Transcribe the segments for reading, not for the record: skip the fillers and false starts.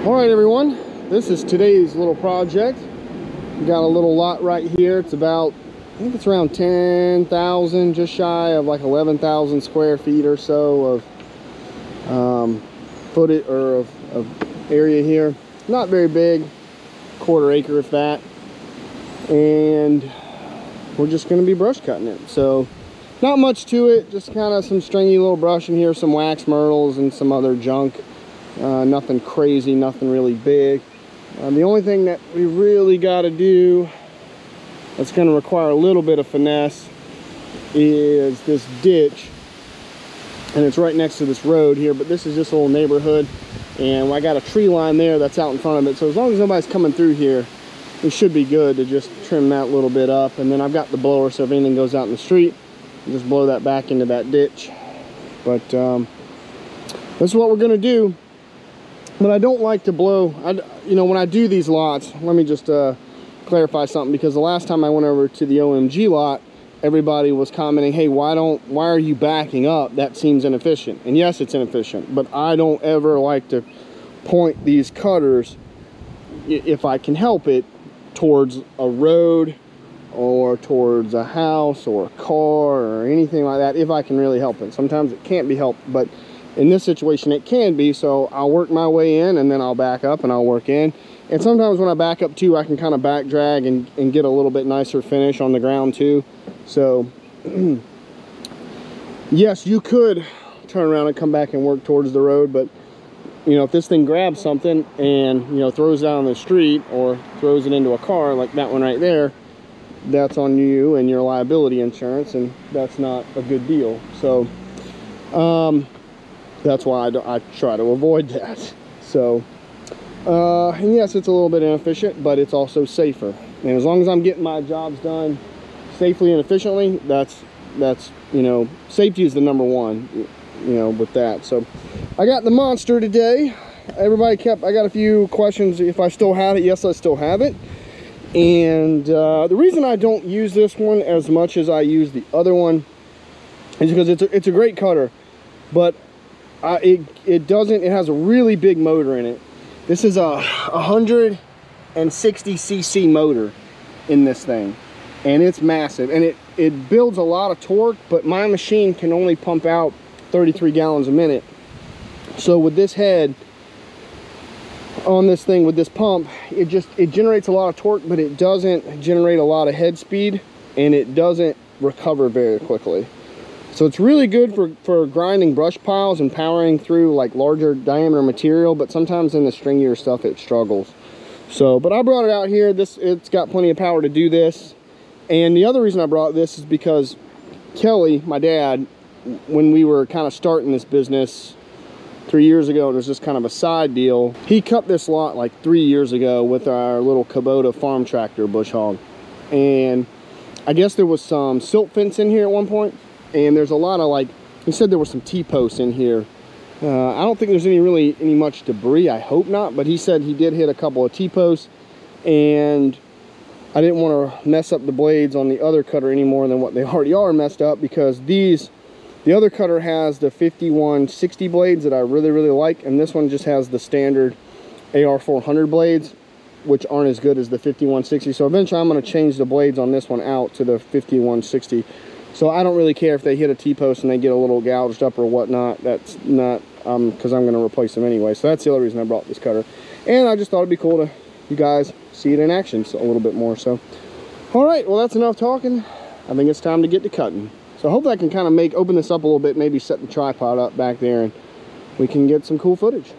All right, everyone, this is today's little project. We got a little lot right here. It's about, I think it's around 10,000, just shy of like 11,000 square feet or so of footage or of area here. Not very big, quarter acre if that. And we're just going to be brush cutting it. So not much to it, just kind of some stringy little brush in here, some wax myrtles and some other junk. Nothing crazy, nothing really big. The only thing that we really got to do that's going to require a little bit of finesse is this ditch. And it's right next to this road here, but this is just a little neighborhood. And I got a tree line there that's out in front of it. So as long as nobody's coming through here, it should be good to just trim that little bit up. And then I've got the blower, so if anything goes out in the street, I'll just blow that back into that ditch. But this is what we're going to do. But I don't like to blow, you know, when I do these lots, let me just clarify something, because the last time I went over to the OMG lot, everybody was commenting, hey, why are you backing up? That seems inefficient. And yes, it's inefficient, but I don't ever like to point these cutters, if I can help it, towards a road or towards a house or a car or anything like that, if I can really help it. Sometimes it can't be helped, but in this situation it can be, so I'll work my way in and then I'll back up and I'll work in. And sometimes when I back up too, I can kind of back drag and get a little bit nicer finish on the ground too. So yes, you could turn around and come back and work towards the road, but you know, if this thing grabs something and, you know, throws it out on the street or throws it into a car like that one right there, that's on you and your liability insurance, and that's not a good deal. So that's why I try to avoid that. So and yes, it's a little bit inefficient, but it's also safer. And as long as I'm getting my jobs done safely and efficiently, that's you know, safety is the number one, you know, with that. So I got the monster today. I got a few questions if I still have it. Yes, I still have it. And the reason I don't use this one as much as I use the other one is because it's a great cutter, but it has a really big motor in it. This is a 160 cc motor in this thing, and it's massive, and it builds a lot of torque, but my machine can only pump out 33 gallons a minute. So with this head on this thing, with this pump, it generates a lot of torque, but it doesn't generate a lot of head speed, and it doesn't recover very quickly. So it's really good for grinding brush piles and powering through like larger diameter material, but sometimes in the stringier stuff it struggles. So, but I brought it out here. It's got plenty of power to do this. And the other reason I brought this is because Kelly, my dad, when we were kind of starting this business 3 years ago, and it was just kind of a side deal, he cut this lot like 3 years ago with our little Kubota farm tractor bush hog. And I guess there was some silt fence in here at one point. And there's a lot of, like, he said there were some T-posts in here. I don't think there's any much debris. I hope not. But he said he did hit a couple of T-posts. And I didn't want to mess up the blades on the other cutter any more than what they already are messed up. Because the other cutter has the 5160 blades that I really, really like. And this one just has the standard AR400 blades, which aren't as good as the 5160. So eventually I'm going to change the blades on this one out to the 5160. So I don't really care if they hit a T-post and they get a little gouged up or whatnot. That's not, because I'm going to replace them anyway. So that's the other reason I brought this cutter. And I just thought it'd be cool to you guys see it in action a little bit more. So, all right, well, that's enough talking. I think it's time to get to cutting. So hopefully I can kind of open this up a little bit, maybe set the tripod up back there, and we can get some cool footage.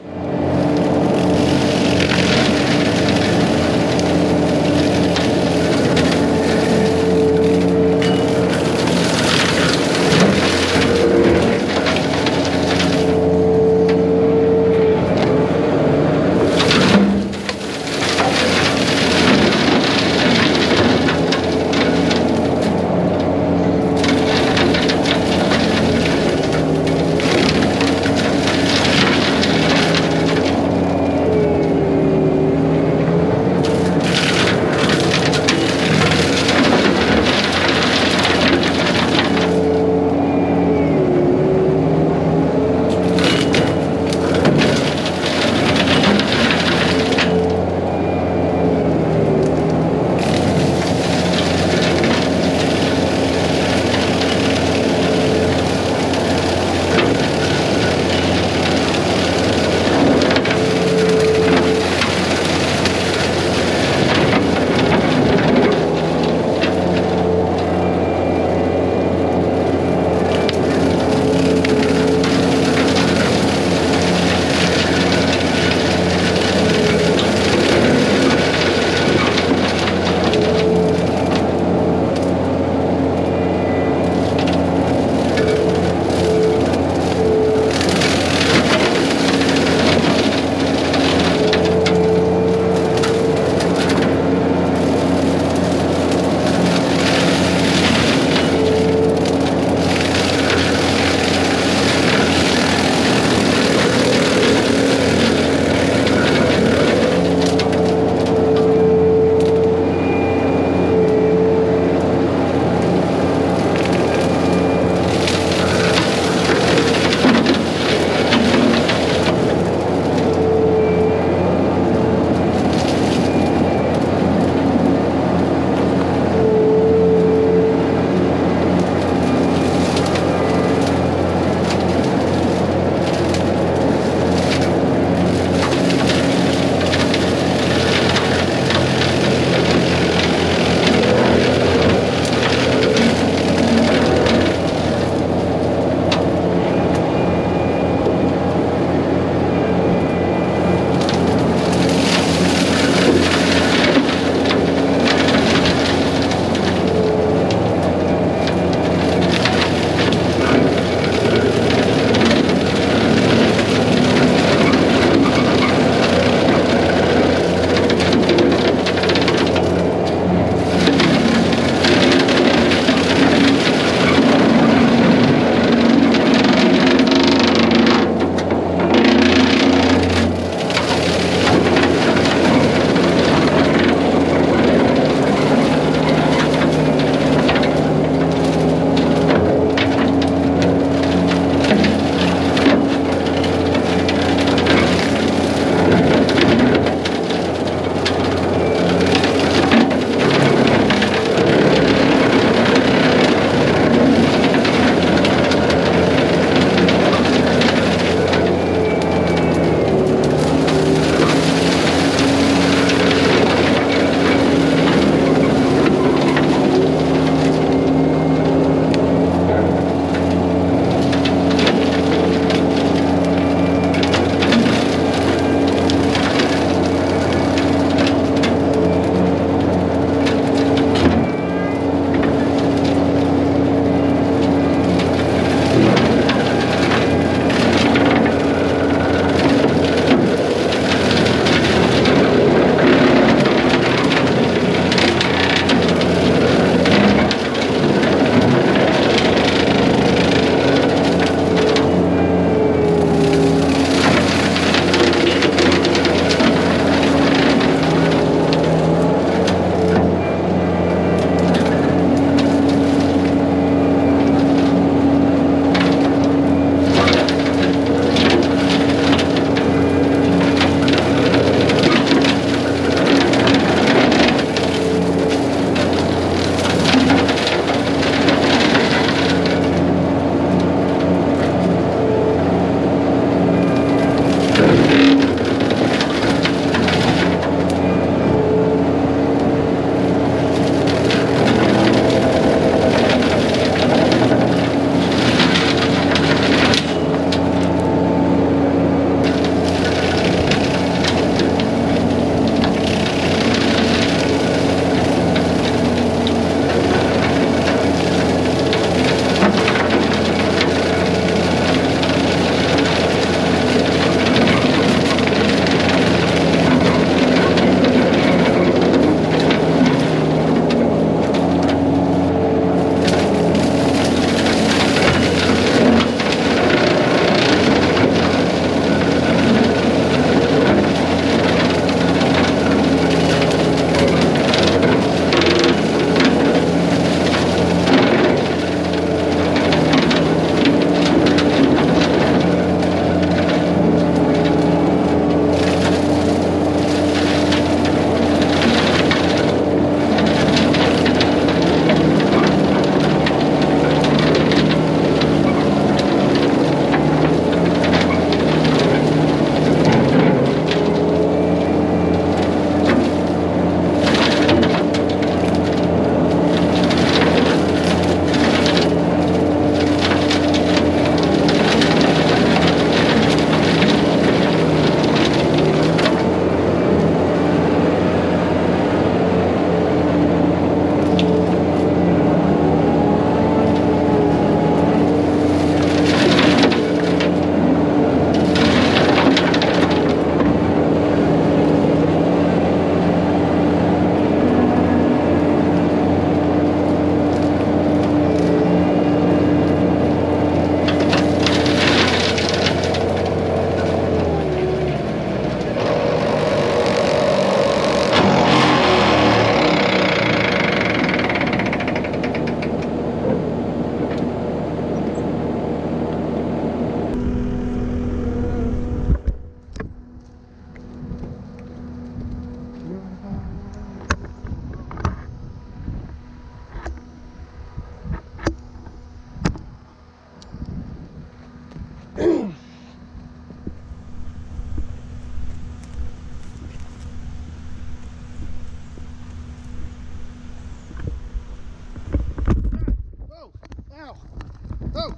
Oh.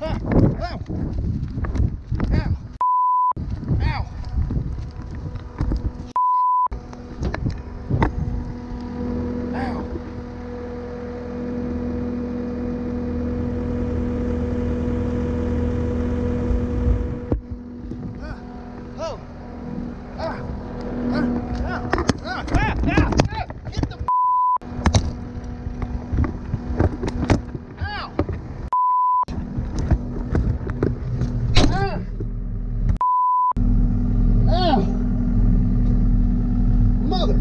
Ah. Ow. Ow. Ow. Ow. Oh. Ah. Get the ow. Ah. Ow. Mother.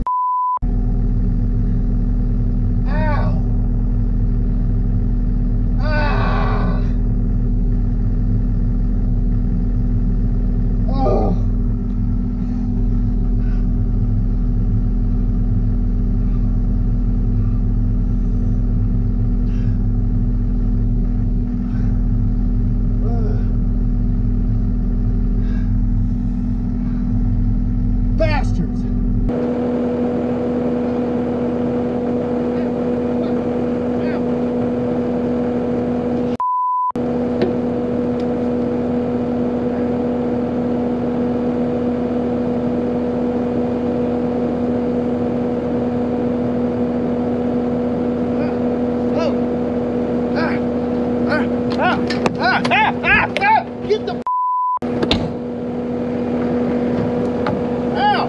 Ow. Ah. Oh. Bastards. Get the ow!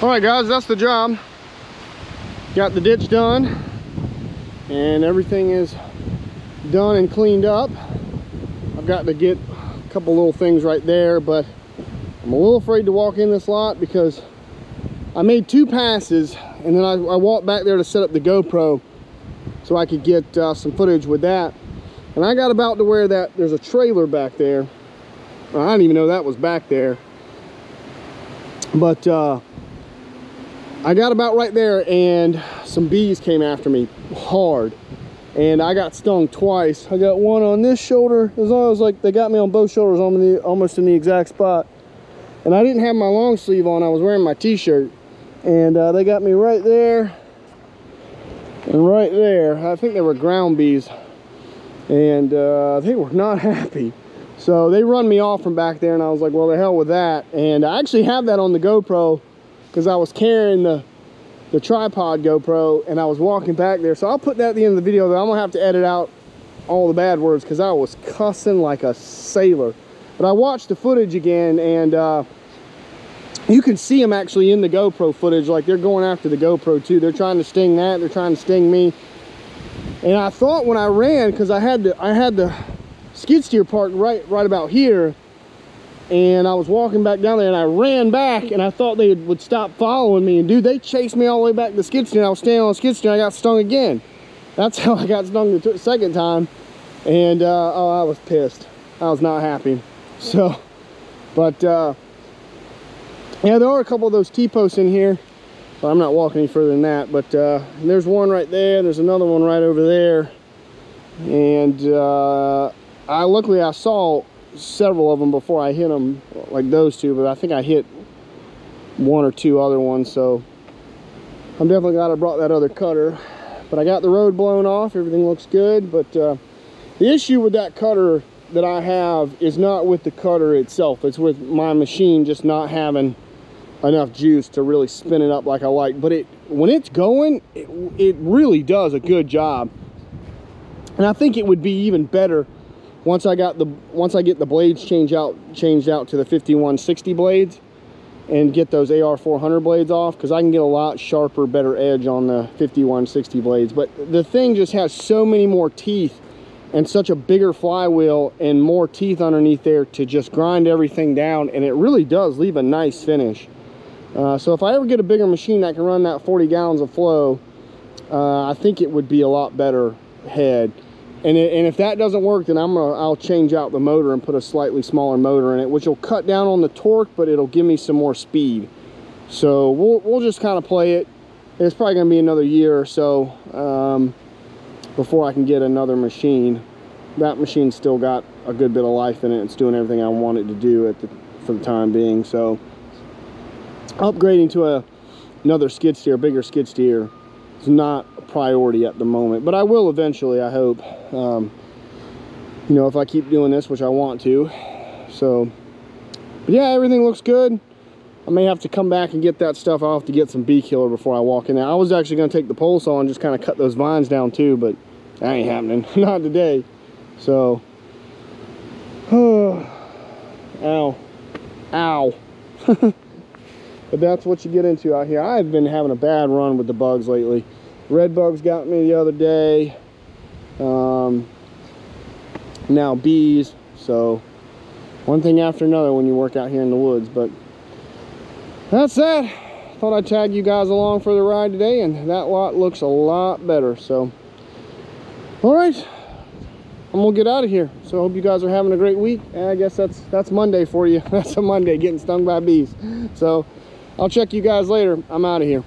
All right, guys, that's the job. Got the ditch done, and everything is done and cleaned up. I've got to get a couple little things right there, but I'm a little afraid to walk in this lot because I made 2 passes, and then I walked back there to set up the GoPro so I could get some footage with that. And I got about to where there's a trailer back there. I didn't even know that was back there. But I got about right there, and some bees came after me hard. And I got stung twice. I got one on this shoulder. It was like they got me on both shoulders almost in the exact spot. And I didn't have my long sleeve on. I was wearing my t-shirt. And they got me right there and right there. I think they were ground bees. And they were not happy. So they run me off from back there, and I was like, well, the hell with that. And I actually have that on the GoPro because I was carrying the tripod GoPro, and I was walking back there. So I'll put that at the end of the video, though. I'm gonna have to edit out all the bad words because I was cussing like a sailor. But I watched the footage again, and you can see them actually in the GoPro footage. Like, they're going after the GoPro too. They're trying to sting that. They're trying to sting me. And I thought when I ran, because I had the skid steer parked right about here, and I was walking back down there, and I ran back, and I thought they would stop following me. And dude, they chased me all the way back to the skid steer. I was standing on the skid steer, and I got stung again. That's how I got stung the second time. And oh, I was pissed. I was not happy. So, but yeah, there are a couple of those T-posts in here. Well, I'm not walking any further than that, but there's one right there. There's another one right over there. And luckily I saw several of them before I hit them, like those two, but I think I hit 1 or 2 other ones, so I'm definitely glad I brought that other cutter. But I got the road blown off. Everything looks good, but the issue with that cutter that I have is not with the cutter itself. It's with my machine just not having enough juice to really spin it up like I like. But when it's going, it really does a good job. And I think it would be even better once I get the blades changed out to the 5160 blades and get those AR400 blades off, because I can get a lot sharper, better edge on the 5160 blades. But the thing just has so many more teeth and such a bigger flywheel and more teeth underneath there to just grind everything down, and it really does leave a nice finish. So if I ever get a bigger machine that can run that 40 gallons of flow, I think it would be a lot better head. And if that doesn't work, then I'll change out the motor and put a slightly smaller motor in it, which will cut down on the torque, but it'll give me some more speed. So we'll just kind of play it. It's probably going to be another year or so before I can get another machine. That machine's still got a good bit of life in it. It's doing everything I want it to do for the time being. So upgrading to another skid steer, bigger skid steer, is not a priority at the moment, but I will eventually, I hope. You know, if I keep doing this, which I want to. So, but yeah, everything looks good. I may have to come back and get that stuff. I'll have to get some bee killer before I walk in there. I was actually going to take the pole saw and just kind of cut those vines down too, but that ain't happening. Not today. So, ow, ow. But that's what you get into out here. I've been having a bad run with the bugs lately. Red bugs got me the other day. Now bees. So one thing after another when you work out here in the woods. But that's that. Thought I'd tag you guys along for the ride today, and that lot looks a lot better. So, all right, I'm gonna get out of here. So I hope you guys are having a great week. And I guess that's Monday for you. That's a Monday, getting stung by bees. So I'll check you guys later. I'm out of here.